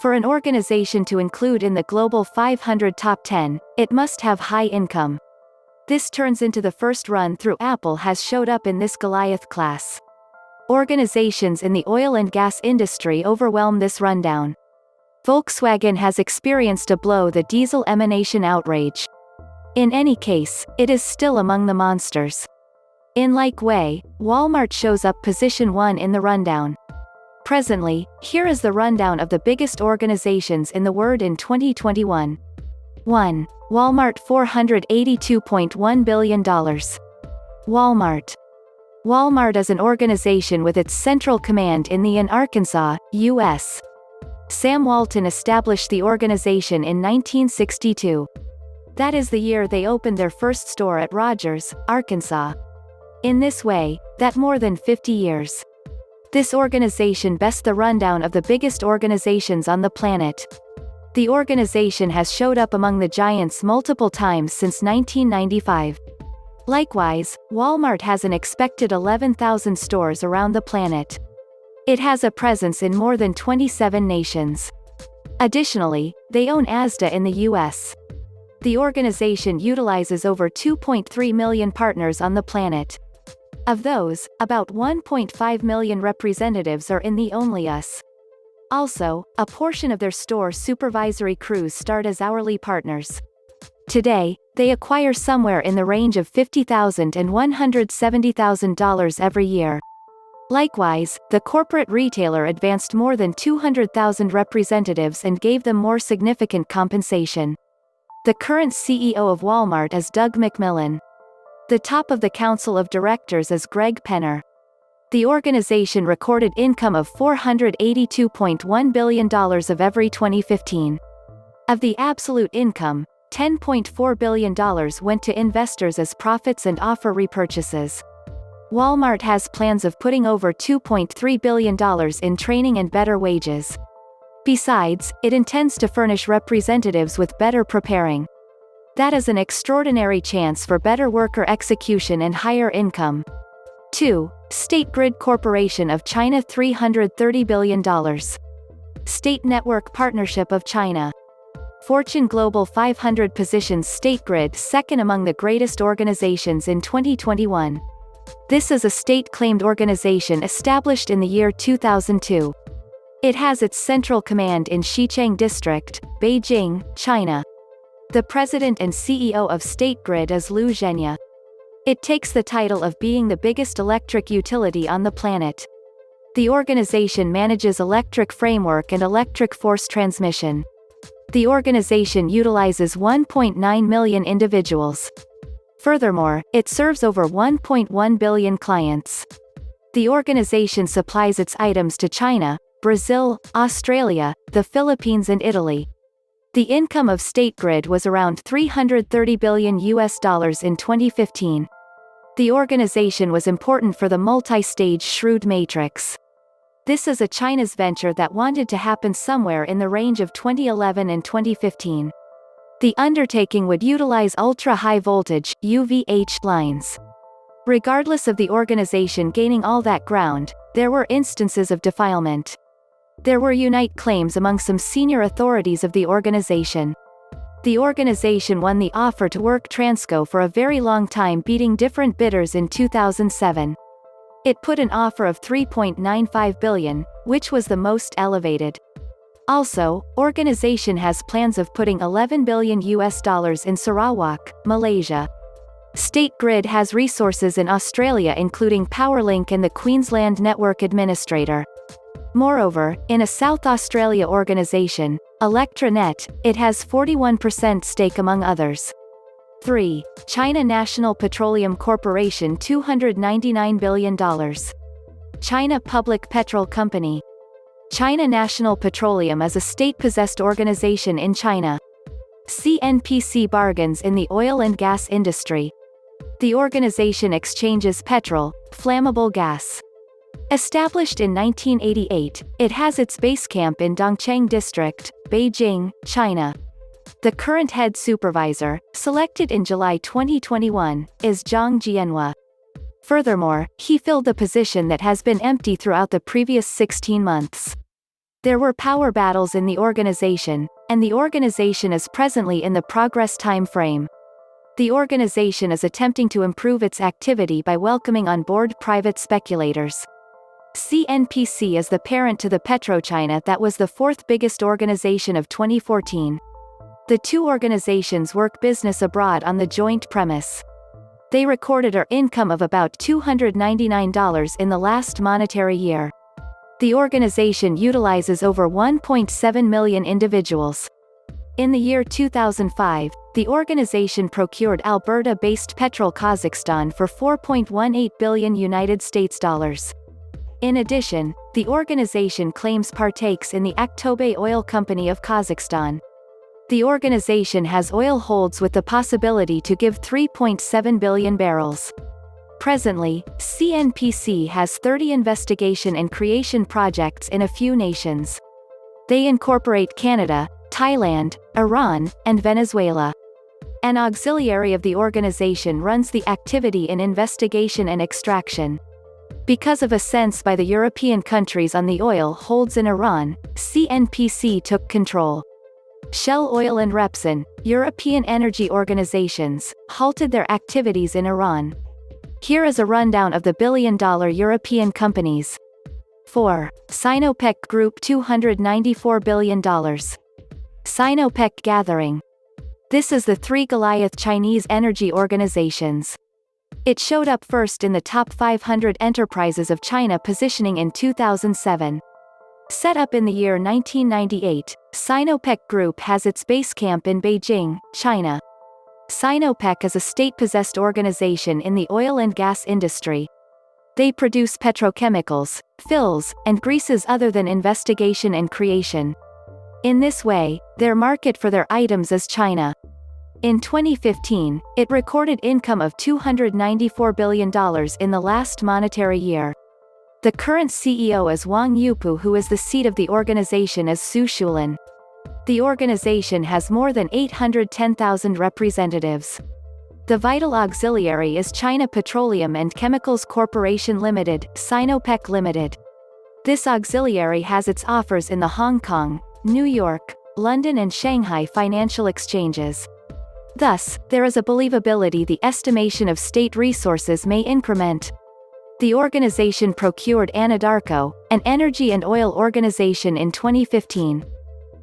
For an organization to include in the Global 500 Top 10, it must have high income. This turns into the first run through Apple has showed up in this Goliath class. Organizations in the oil and gas industry overwhelm this rundown. Volkswagen has experienced a blow, the diesel emanation outrage. In any case, it is still among the monsters. In like way, Walmart shows up position 1 in the rundown. Presently, here is the rundown of the biggest organizations in the world in 2021. 1. Walmart, $482.1 billion. Walmart. Walmart is an organization with its central command in Arkansas, U.S. Sam Walton established the organization in 1962. That is the year they opened their first store at Rogers, Arkansas. In this way, that more than 50 years. This organization bests the rundown of the biggest organizations on the planet. The organization has showed up among the giants multiple times since 1995. Likewise, Walmart has an expected 11,000 stores around the planet. It has a presence in more than 27 nations. Additionally, they own Asda in the U.S. The organization utilizes over 2.3 million partners on the planet. Of those, about 1.5 million representatives are in the Only Us. Also, a portion of their store supervisory crews start as hourly partners. Today, they acquire somewhere in the range of $50,000 and $170,000 every year. Likewise, the corporate retailer advanced more than 200,000 representatives and gave them more significant compensation. The current CEO of Walmart is Doug McMillon. The top of the council of directors is Greg Penner. The organization recorded income of $482.1 billion of every 2015. Of the absolute income, $10.4 billion went to investors as profits and offer repurchases. Walmart has plans of putting over $2.3 billion in training and better wages. Besides, it intends to furnish representatives with better preparing. That is an extraordinary chance for better worker execution and higher income. 2. State Grid Corporation of China, $330 billion. State Network Partnership of China. Fortune Global 500 positions State Grid second among the greatest organizations in 2021. This is a state-claimed organization established in the year 2002. It has its central command in Xicheng District, Beijing, China. The president and CEO of State Grid is Lu Zhenya. It takes the title of being the biggest electric utility on the planet. The organization manages electric framework and electric force transmission. The organization utilizes 1.9 million individuals. Furthermore, it serves over 1.1 billion clients. The organization supplies its items to China, Brazil, Australia, the Philippines and Italy. The income of State Grid was around $330 billion in 2015. The organization was important for the multi-stage Shrewd Matrix. This is a China's venture that wanted to happen somewhere in the range of 2011 and 2015. The undertaking would utilize ultra-high voltage, UVH, lines. Regardless of the organization gaining all that ground, there were instances of defilement. There were unite claims among some senior authorities of the organization. The organization won the offer to work Transco for a very long time, beating different bidders in 2007. It put an offer of $3.95 billion, which was the most elevated. Also, organization has plans of putting $11 billion in Sarawak, Malaysia. State Grid has resources in Australia including Powerlink and the Queensland Network Administrator. Moreover, in a South Australia organization, ElectraNet, it has 41% stake among others. 3. China National Petroleum Corporation, $299 billion. China Public Petrol Company. China National Petroleum is a state-possessed organization in China. CNPC bargains in the oil and gas industry. The organization exchanges petrol, flammable gas. Established in 1988, it has its base camp in Dongcheng District, Beijing, China. The current head supervisor, selected in July 2021, is Zhang Jianhua. Furthermore, he filled the position that has been empty throughout the previous 16 months. There were power battles in the organization, and the organization is presently in the progress time frame. The organization is attempting to improve its activity by welcoming on board private speculators. CNPC is the parent to the PetroChina that was the fourth biggest organization of 2014. The two organizations work business abroad on the joint premise. They recorded an income of about $299 in the last monetary year. The organization utilizes over 1.7 million individuals. In the year 2005, the organization procured Alberta-based Petrol Kazakhstan for $4.18 billion United States dollars. In addition, the organization claims partakes in the Aktobe Oil Company of Kazakhstan. The organization has oil holds with the possibility to give 3.7 billion barrels. Presently, CNPC has 30 investigation and creation projects in a few nations. They incorporate Canada, Thailand, Iran, and Venezuela. An auxiliary of the organization runs the activity in investigation and extraction. Because of assents by the European countries on the oil holds in Iran, CNPC took control. Shell Oil and Repsol, European energy organizations, halted their activities in Iran. Here is a rundown of the billion-dollar European companies. 4. Sinopec Group $294 billion. Sinopec Gathering. This is the three Goliath Chinese energy organizations. It showed up first in the top 500 enterprises of China positioning in 2007. Set up in the year 1998, Sinopec Group has its base camp in Beijing, China. Sinopec is a state-possessed organization in the oil and gas industry. They produce petrochemicals, fills, and greases other than investigation and creation. In this way, their market for their items is China. In 2015, it recorded income of $294 billion in the last monetary year. The current CEO is Wang Yupu, who is the seat of the organization is Su Shulin. The organization has more than 810,000 representatives. The vital auxiliary is China Petroleum and Chemicals Corporation Limited, Sinopec Limited. This auxiliary has its offers in the Hong Kong, New York, London and Shanghai financial exchanges. Thus, there is a believability the estimation of state resources may increment. The organization procured Anadarko, an energy and oil organization in 2015.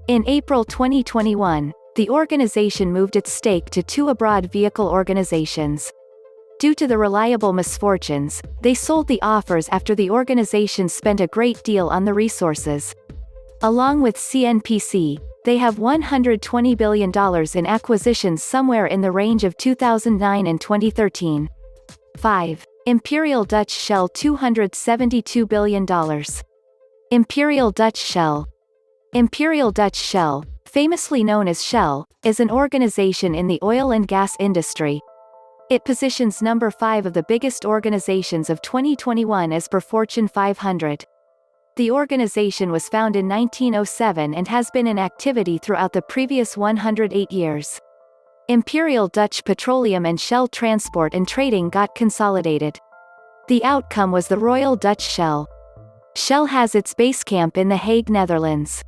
In April 2021, the organization moved its stake to two abroad vehicle organizations. Due to the reliable misfortunes, they sold the offers after the organization spent a great deal on the resources. Along with CNPC, they have $120 billion in acquisitions somewhere in the range of 2009 and 2013. 5. Imperial Dutch Shell $272 billion. Imperial Dutch Shell. Imperial Dutch Shell, famously known as Shell, is an organization in the oil and gas industry. It positions number 5 of the biggest organizations of 2021 as per Fortune 500. The organization was founded in 1907 and has been in activity throughout the previous 108 years. Imperial Dutch Petroleum and Shell Transport and Trading got consolidated. The outcome was the Royal Dutch Shell. Shell has its base camp in The Hague, Netherlands.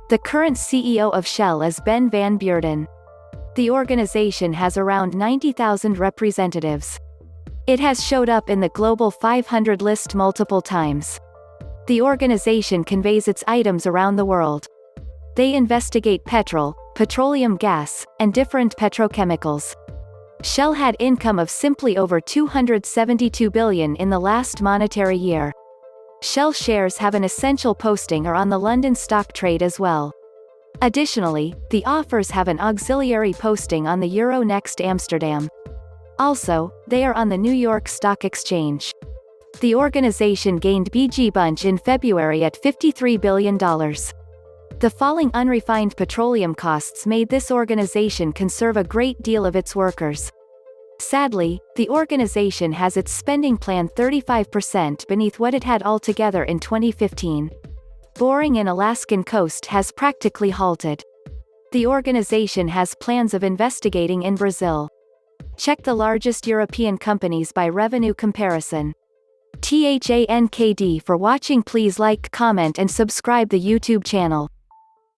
The current CEO of Shell is Ben van Beurden. The organization has around 90,000 representatives. It has showed up in the Global 500 list multiple times. The organization conveys its items around the world. They investigate petroleum gas, and different petrochemicals. Shell had income of simply over $272 billion in the last monetary year. Shell shares have an essential posting or on the London Stock Trade as well. Additionally, the offers have an auxiliary posting on the Euronext Amsterdam. Also, they are on the New York Stock Exchange. The organization gained BG Bunch in February at $53 billion. The falling unrefined petroleum costs made this organization conserve a great deal of its workers. Sadly, the organization has its spending plan 35% beneath what it had altogether in 2015. Boring in Alaskan coast has practically halted. The organization has plans of investigating in Brazil. Check the largest European companies by revenue comparison. THANKD for watching. Please like, comment and subscribe the YouTube channel.